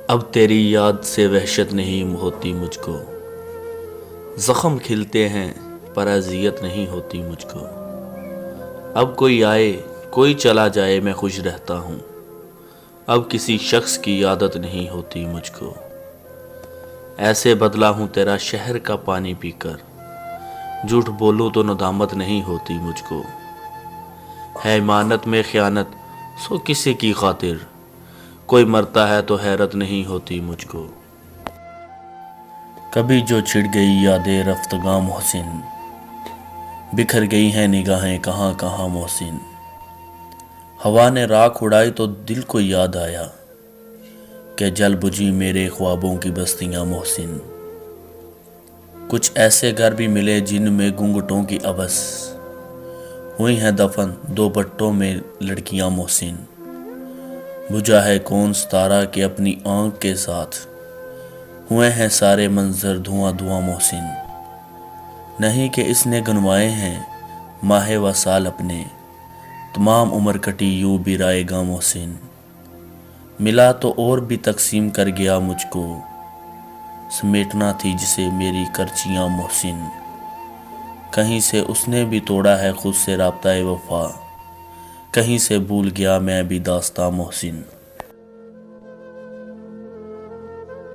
اب تیری یاد سے وحشت نہیں ہوتی مجھ کو، زخم کھلتے ہیں پر اذیت نہیں ہوتی مجھ کو۔ اب کوئی آئے کوئی چلا جائے میں خوش رہتا ہوں، اب کسی شخص کی عادت نہیں ہوتی مجھ کو۔ ایسے بدلا ہوں تیرا شہر کا پانی پی کر، جھوٹ بولوں تو ندامت نہیں ہوتی مجھ کو۔ ہے امانت میں خیانت سو کسی کی خاطر، کوئی مرتا ہے تو حیرت نہیں ہوتی مجھ کو۔ کبھی جو چھڑ گئی یادیں رفتگاں محسن، بکھر گئی ہیں نگاہیں کہاں کہاں محسن۔ ہوا نے راکھ اڑائی تو دل کو یاد آیا کہ جل بجھی میرے خوابوں کی بستیاں محسن۔ کچھ ایسے گھر بھی ملے جن میں گھونگھٹوں کی عبث، ہوئی ہیں دفن دو پٹوں میں لڑکیاں محسن۔ بجھا ہے کون ستارہ کہ اپنی آنکھ کے ساتھ، ہوئے ہیں سارے منظر دھواں دھواں محسن۔ نہیں کہ اس نے گنوائے ہیں ماہ و سال اپنے، تمام عمر کٹی یوں بھی رائے گاں محسن۔ ملا تو اور بھی تقسیم کر گیا مجھ کو، سمیٹنا تھی جسے میری کرچیاں محسن۔ کہیں سے اس نے بھی توڑا ہے خود سے رابطہ وفا، کہیں سے بھول گیا میں بھی داستاں محسن۔